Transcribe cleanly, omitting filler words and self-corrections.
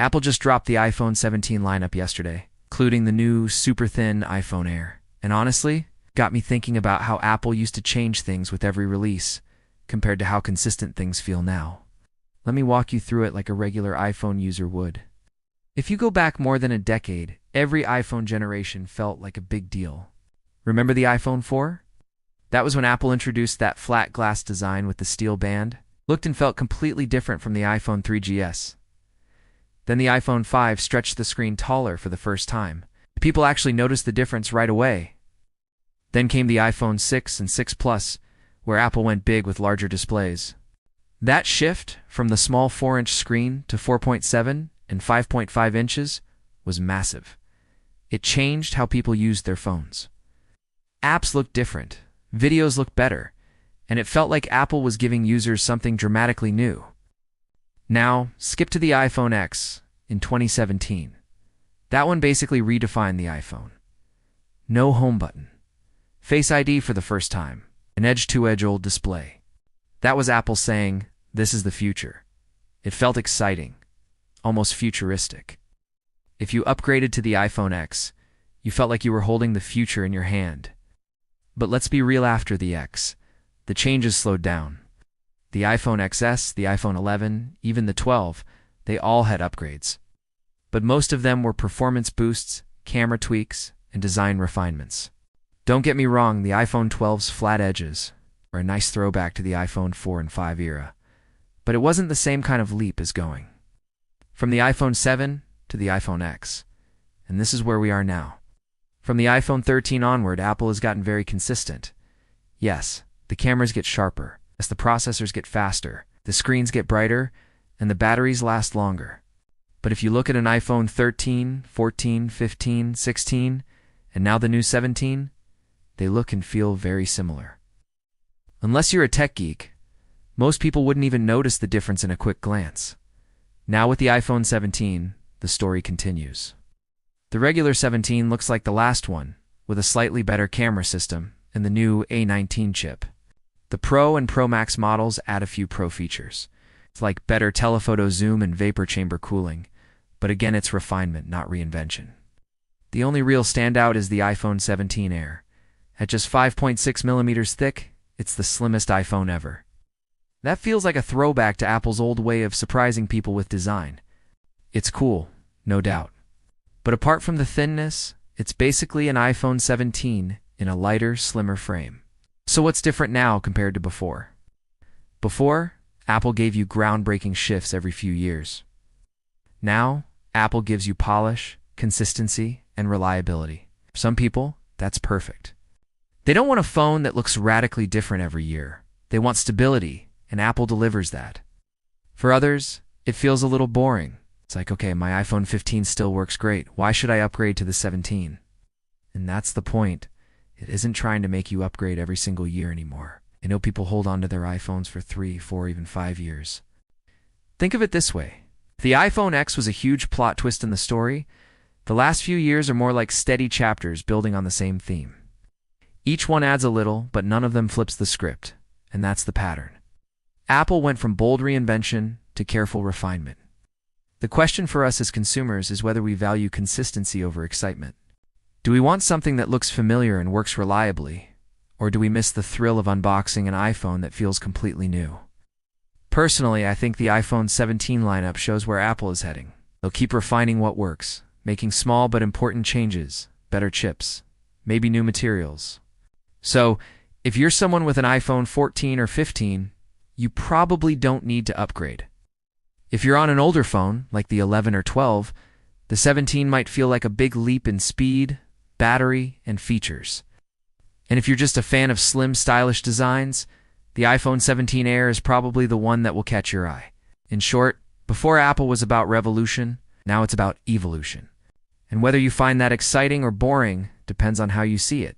Apple just dropped the iPhone 17 lineup yesterday, including the new super thin iPhone Air. And honestly, got me thinking about how Apple used to change things with every release, compared to how consistent things feel now. Let me walk you through it like a regular iPhone user would. If you go back more than a decade, every iPhone generation felt like a big deal. Remember the iPhone 4? That was when Apple introduced that flat glass design with the steel band. Looked and felt completely different from the iPhone 3GS. Then the iPhone 5 stretched the screen taller for the first time. People actually noticed the difference right away. Then came the iPhone 6 and 6 Plus, where Apple went big with larger displays. That shift from the small 4-inch screen to 4.7 and 5.5 inches was massive. It changed how people used their phones. Apps looked different, videos looked better, and it felt like Apple was giving users something dramatically new. Now, skip to the iPhone X in 2017. That one basically redefined the iPhone. No home button. Face ID for the first time. An edge-to-edge OLED display. That was Apple saying, this is the future. It felt exciting, almost futuristic. If you upgraded to the iPhone X, you felt like you were holding the future in your hand. But let's be real, after the X, the changes slowed down. The iPhone XS, the iPhone 11, even the 12, they all had upgrades. But most of them were performance boosts, camera tweaks, and design refinements. Don't get me wrong, the iPhone 12's flat edges are a nice throwback to the iPhone 4 and 5 era, but it wasn't the same kind of leap as going from the iPhone 7 to the iPhone X, and this is where we are now. From the iPhone 13 onward, Apple has gotten very consistent. Yes, the cameras get sharper, as the processors get faster, the screens get brighter, and the batteries last longer. But if you look at an iPhone 13, 14, 15, 16, and now the new 17, they look and feel very similar. Unless you're a tech geek, most people wouldn't even notice the difference in a quick glance. Now with the iPhone 17, the story continues. The regular 17 looks like the last one, with a slightly better camera system and the new A19 chip. The Pro and Pro Max models add a few Pro features. It's like better telephoto zoom and vapor chamber cooling, but again, it's refinement, not reinvention. The only real standout is the iPhone 17 Air. At just 5.6 millimeters thick, it's the slimmest iPhone ever. That feels like a throwback to Apple's old way of surprising people with design. It's cool, no doubt. But apart from the thinness, it's basically an iPhone 17 in a lighter, slimmer frame. So what's different now compared to before? Before, Apple gave you groundbreaking shifts every few years. Now, Apple gives you polish, consistency, and reliability. For some people, that's perfect. They don't want a phone that looks radically different every year. They want stability, and Apple delivers that. For others, it feels a little boring. It's like, okay, my iPhone 15 still works great. Why should I upgrade to the 17? And that's the point. It isn't trying to make you upgrade every single year anymore. I know people hold on to their iPhones for 3, 4, even 5 years. Think of it this way. If the iPhone X was a huge plot twist in the story, the last few years are more like steady chapters building on the same theme. Each one adds a little, but none of them flips the script, and that's the pattern. Apple went from bold reinvention to careful refinement. The question for us as consumers is whether we value consistency over excitement. Do we want something that looks familiar and works reliably, or do we miss the thrill of unboxing an iPhone that feels completely new? Personally, I think the iPhone 17 lineup shows where Apple is heading. They'll keep refining what works, making small but important changes, better chips, maybe new materials. So, if you're someone with an iPhone 14 or 15, you probably don't need to upgrade. If you're on an older phone, like the 11 or 12, the 17 might feel like a big leap in speed, battery, and features. And if you're just a fan of slim, stylish designs, the iPhone 17 Air is probably the one that will catch your eye. In short, before Apple was about revolution, now it's about evolution. And whether you find that exciting or boring depends on how you see it.